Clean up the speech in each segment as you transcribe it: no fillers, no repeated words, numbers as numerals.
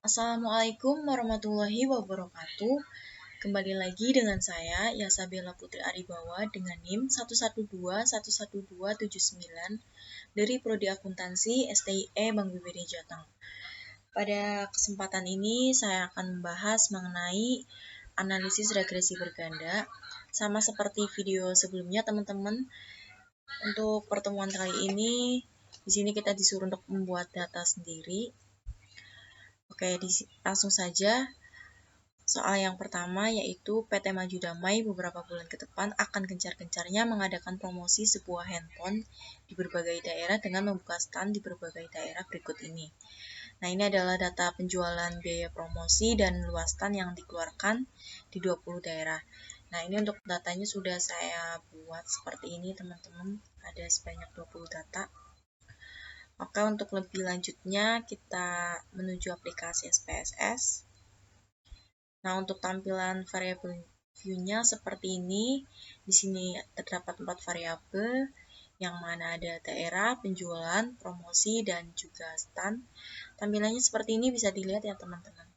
Assalamualaikum warahmatullahi wabarakatuh. Kembali lagi dengan saya, Yasabella Putri Aribawa dengan NIM 112111279 dari Prodi Akuntansi STIE Bank BPD Jateng. Pada kesempatan ini, saya akan membahas mengenai analisis regresi berganda. Sama seperti video sebelumnya, teman-teman. Untuk pertemuan kali ini, di sini kita disuruh untuk membuat data sendiri. Oke, langsung saja. Soal yang pertama yaitu PT Maju Damai beberapa bulan ke depan akan gencar-gencarnya mengadakan promosi sebuah handphone di berbagai daerah dengan membuka stand di berbagai daerah berikut ini. Nah, ini adalah data penjualan biaya promosi dan luas stand yang dikeluarkan di 20 daerah. Nah, ini untuk datanya sudah saya buat seperti ini, teman-teman. Ada sebanyak 20 data. Oke, untuk lebih lanjutnya kita menuju aplikasi SPSS. Nah, untuk tampilan variabel view-nya seperti ini. Di sini terdapat 4 variabel, yang mana ada daerah, penjualan, promosi, dan juga stand. Tampilannya seperti ini bisa dilihat ya teman-teman.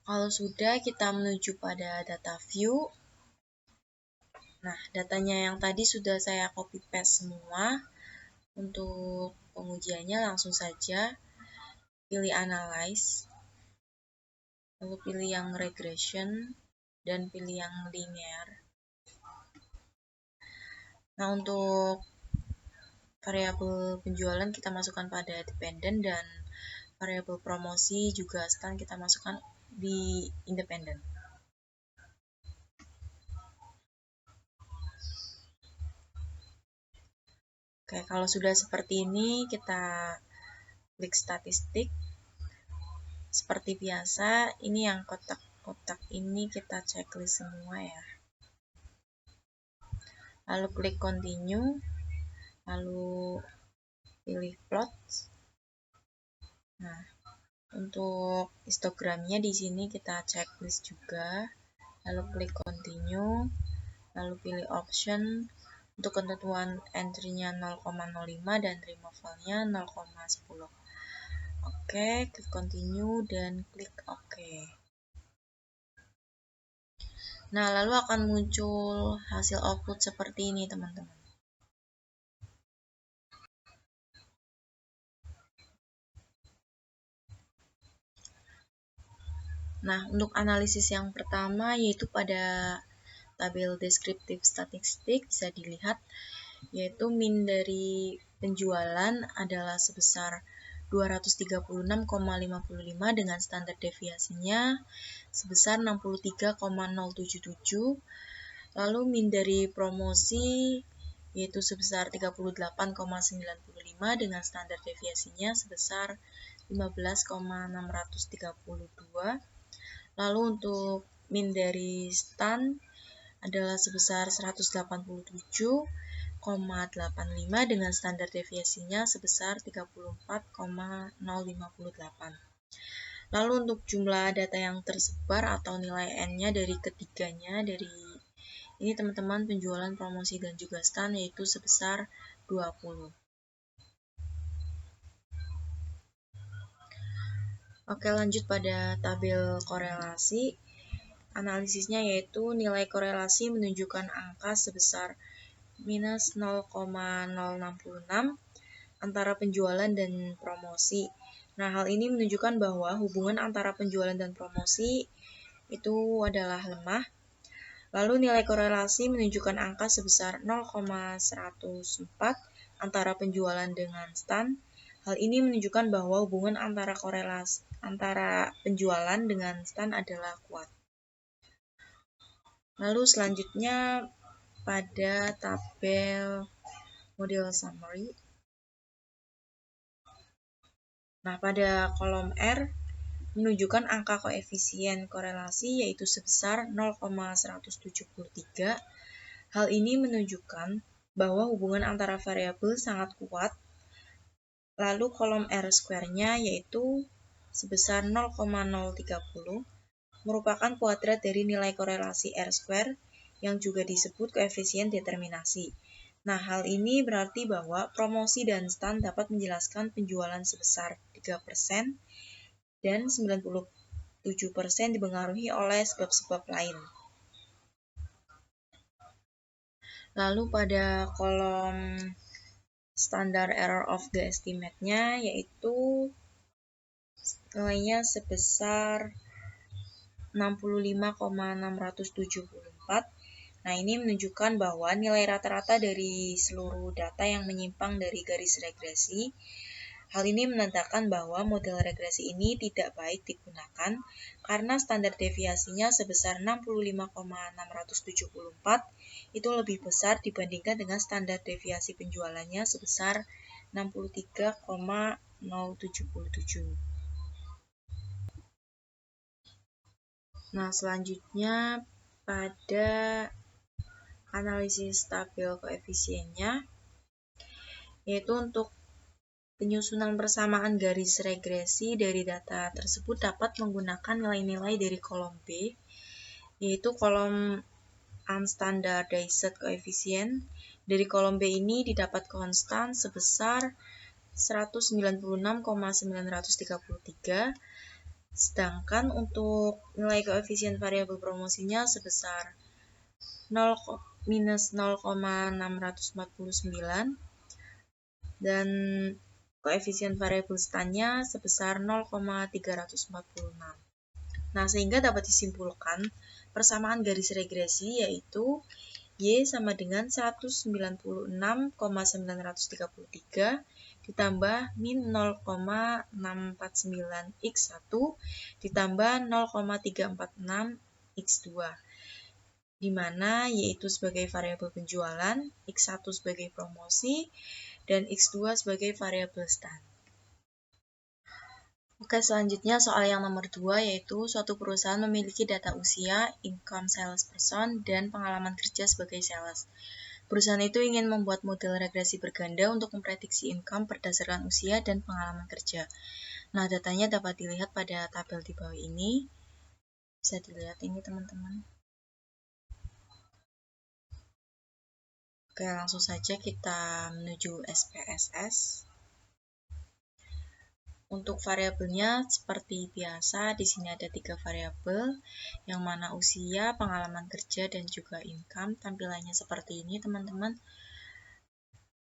Kalau sudah, kita menuju pada data view. Nah, datanya yang tadi sudah saya copy paste semua. Untuk pengujiannya langsung saja pilih analyze, lalu pilih yang regression, dan pilih yang linear. Nah, untuk variabel penjualan kita masukkan pada dependent dan variabel promosi juga stand kita masukkan di independent. Oke, kalau sudah seperti ini kita klik statistik. Seperti biasa, ini yang kotak-kotak ini kita checklist semua ya. Lalu klik continue, lalu pilih plot. Nah, untuk histogramnya di sini kita checklist juga. Lalu klik continue, lalu pilih option. Untuk ketentuan entry-nya 0,05 dan removal-nya 0,10. Oke, klik continue dan klik OK. Nah, lalu akan muncul hasil output seperti ini, teman-teman. Nah, untuk analisis yang pertama yaitu pada tabel deskriptif statistik bisa dilihat, yaitu min dari penjualan adalah sebesar 236,55 dengan standar deviasinya sebesar 63,077. Lalu min dari promosi yaitu sebesar 38,95 dengan standar deviasinya sebesar 15,632. Lalu untuk min dari stand adalah sebesar 187,85 dengan standar deviasinya sebesar 34,058. Lalu untuk jumlah data yang tersebar atau nilai N-nya dari ketiganya, dari ini teman-teman penjualan, promosi, dan juga stand yaitu sebesar 20. Oke, lanjut pada tabel korelasi. Analisisnya yaitu nilai korelasi menunjukkan angka sebesar minus 0,066 antara penjualan dan promosi. Nah, hal ini menunjukkan bahwa hubungan antara penjualan dan promosi itu adalah lemah. Lalu nilai korelasi menunjukkan angka sebesar 0,104 antara penjualan dengan stand. Hal ini menunjukkan bahwa hubungan antara penjualan dengan stand adalah kuat. Lalu selanjutnya pada tabel model summary. Nah, pada kolom R menunjukkan angka koefisien korelasi yaitu sebesar 0,173. Hal ini menunjukkan bahwa hubungan antara variabel sangat kuat. Lalu kolom R square-nya yaitu sebesar 0,030 merupakan kuadrat dari nilai korelasi R square yang juga disebut koefisien determinasi. Nah, hal ini berarti bahwa promosi dan stand dapat menjelaskan penjualan sebesar 3% dan 97% dipengaruhi oleh sebab-sebab lain. Lalu pada kolom standar error of the estimate-nya yaitu nilainya sebesar 65,674. Nah, ini menunjukkan bahwa nilai rata-rata dari seluruh data yang menyimpang dari garis regresi. Hal ini menandakan bahwa model regresi ini tidak baik digunakan karena standar deviasinya sebesar 65,674 itu lebih besar dibandingkan dengan standar deviasi penjualannya sebesar 63,077. Nah, selanjutnya pada analisis tabel koefisiennya, yaitu untuk penyusunan persamaan garis regresi dari data tersebut dapat menggunakan nilai-nilai dari kolom B, yaitu kolom unstandardized coefficient. Dari kolom B ini didapat konstan sebesar 196,933, sedangkan untuk nilai koefisien variabel promosinya sebesar minus 0,649 dan koefisien variabel stannya sebesar 0,346. Nah, sehingga dapat disimpulkan persamaan garis regresi yaitu Y sama dengan 196,933 ditambah min 0,649 X1 ditambah 0,346 X2, di mana Y itu sebagai variabel penjualan, X1 sebagai promosi, dan X2 sebagai variabel stand. Oke, selanjutnya soal yang nomor 2, yaitu suatu perusahaan memiliki data usia, income salesperson, dan pengalaman kerja sebagai sales. Perusahaan itu ingin membuat model regresi berganda untuk memprediksi income berdasarkan usia dan pengalaman kerja. Nah, datanya dapat dilihat pada tabel di bawah ini. Bisa dilihat ini, teman-teman. Oke, langsung saja kita menuju SPSS. Untuk variabelnya seperti biasa, di sini ada 3 variabel, yang mana usia, pengalaman kerja, dan juga income. Tampilannya seperti ini, teman-teman.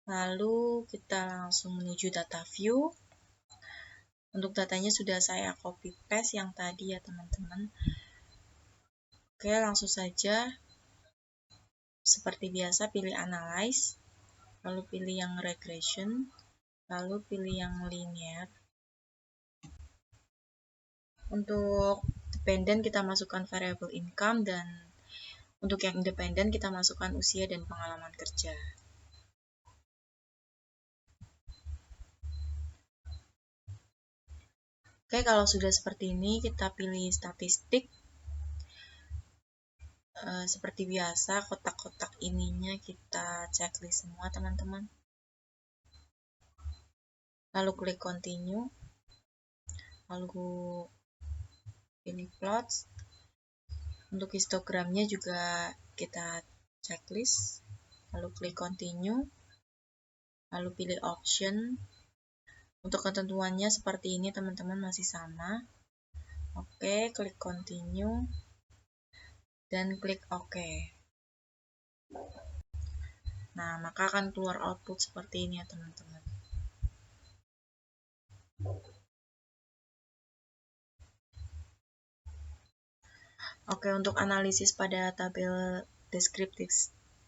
Lalu kita langsung menuju data view. Untuk datanya sudah saya copy paste yang tadi ya, teman-teman. Oke, langsung saja. Seperti biasa, pilih analyze, lalu pilih yang regression, lalu pilih yang linear. Untuk dependent kita masukkan variabel income, dan untuk yang independen kita masukkan usia dan pengalaman kerja. Oke, kalau sudah seperti ini kita pilih statistik. Seperti biasa, kotak-kotak ininya kita checklist semua, teman-teman. Lalu klik continue. Lalu pilih plots. Untuk histogramnya juga kita checklist. Lalu klik continue. Lalu pilih option. Untuk ketentuannya seperti ini, teman-teman, masih sama. Oke, klik continue. Dan klik OK. Nah, maka akan keluar output seperti ini ya, teman-teman. Oke, untuk analisis pada tabel deskriptif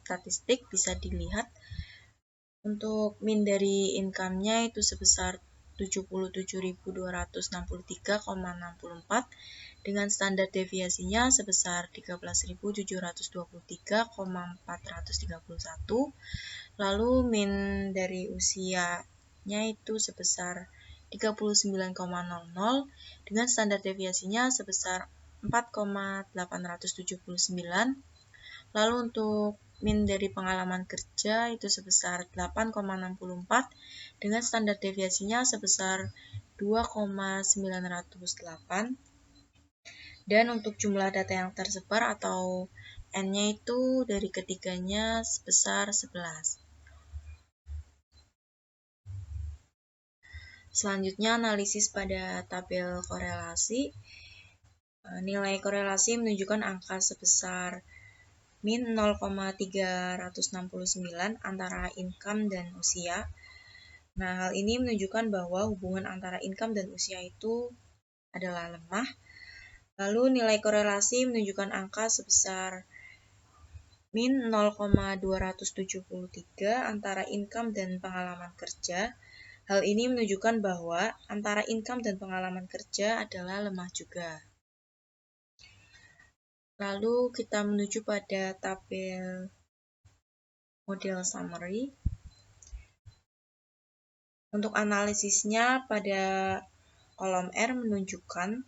statistik bisa dilihat untuk min dari income-nya itu sebesar 77.263,64 dengan standar deviasinya sebesar 13.723,431. Lalu min dari usianya itu sebesar 39,00 dengan standar deviasinya sebesar 4,879. Lalu untuk min dari pengalaman kerja itu sebesar 8,64 dengan standar deviasinya sebesar 2,908. Dan untuk jumlah data yang tersebar atau N-nya itu dari ketiganya sebesar 11. Selanjutnya analisis pada tabel korelasi. Nilai korelasi menunjukkan angka sebesar min 0,369 antara income dan usia. Nah, hal ini menunjukkan bahwa hubungan antara income dan usia itu adalah lemah. Lalu nilai korelasi menunjukkan angka sebesar min 0,273 antara income dan pengalaman kerja. Hal ini menunjukkan bahwa antara income dan pengalaman kerja adalah lemah juga. Lalu kita menuju pada tabel model summary. Untuk analisisnya pada kolom R menunjukkan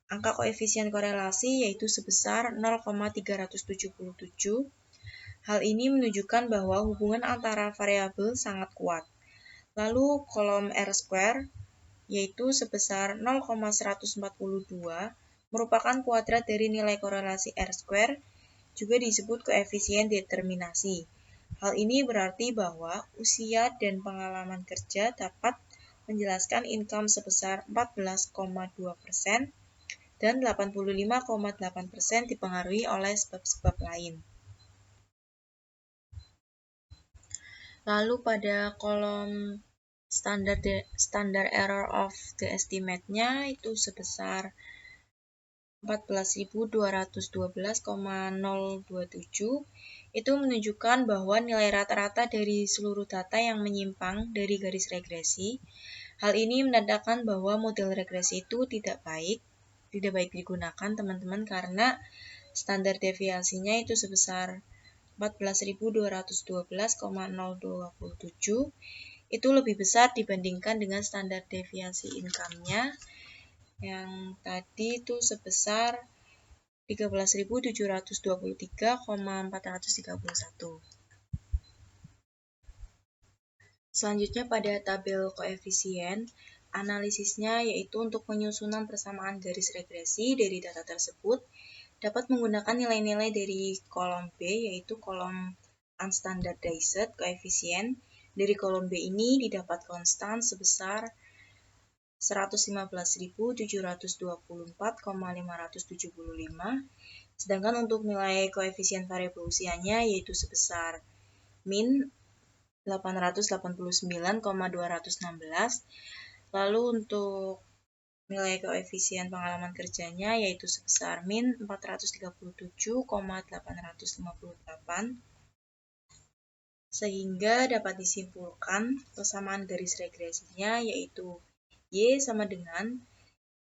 angka koefisien korelasi yaitu sebesar 0,377. Hal ini menunjukkan bahwa hubungan antara variabel sangat kuat. Lalu kolom R² yaitu sebesar 0,142 merupakan kuadrat dari nilai korelasi R², juga disebut koefisien determinasi. Hal ini berarti bahwa usia dan pengalaman kerja dapat menjelaskan income sebesar 14,2% dan 85,8% dipengaruhi oleh sebab-sebab lain. Lalu pada kolom standar error of the estimate-nya itu sebesar 14.212,027. Itu menunjukkan bahwa nilai rata-rata dari seluruh data yang menyimpang dari garis regresi. Hal ini menandakan bahwa model regresi itu tidak baik digunakan teman-teman, karena standar deviasinya itu sebesar 14.212,027. Itu lebih besar dibandingkan dengan standar deviasi income-nya yang tadi itu sebesar 13.723,431. Selanjutnya pada tabel koefisien, analisisnya yaitu untuk penyusunan persamaan garis regresi dari data tersebut dapat menggunakan nilai-nilai dari kolom B, yaitu kolom unstandardized koefisien. Dari kolom B ini didapat konstan sebesar 115.724,575, sedangkan untuk nilai koefisien variabel usianya yaitu sebesar min 889,216. Lalu untuk nilai koefisien pengalaman kerjanya yaitu sebesar min 437,858. Sehingga dapat disimpulkan persamaan garis regresinya yaitu Y sama dengan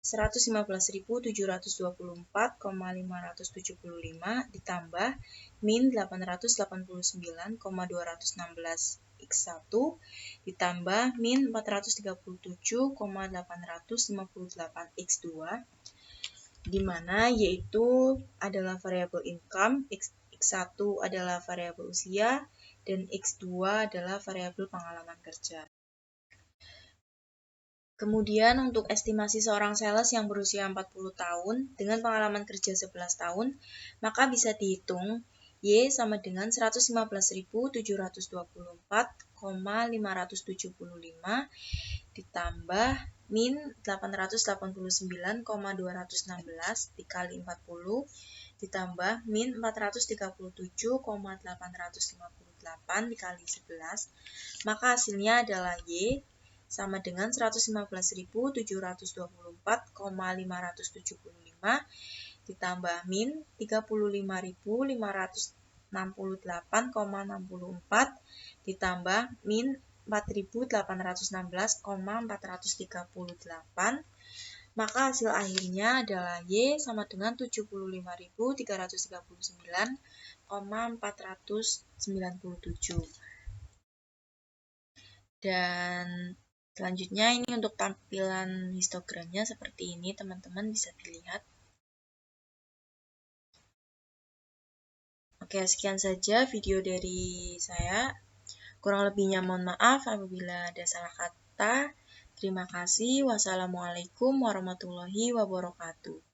115.724,575 ditambah min 889,216 X1 ditambah min 437,858 X2, di mana yaitu adalah variabel income, X1 adalah variabel usia, dan X2 adalah variabel pengalaman kerja. Kemudian untuk estimasi seorang sales yang berusia 40 tahun dengan pengalaman kerja 11 tahun, maka bisa dihitung Y sama dengan 115.724,575 ditambah min 889,216 dikali 40 ditambah min 437,858 dikali 11, maka hasilnya adalah Y sama dengan 115.724,575 ditambah min 35.568,64 ditambah min 4.816,438, maka hasil akhirnya adalah Y sama dengan 75.339,497. Dan selanjutnya ini untuk tampilan histogramnya seperti ini, teman-teman bisa dilihat. Oke, sekian saja video dari saya. Kurang lebihnya mohon maaf apabila ada salah kata. Terima kasih. Wassalamualaikum warahmatullahi wabarakatuh.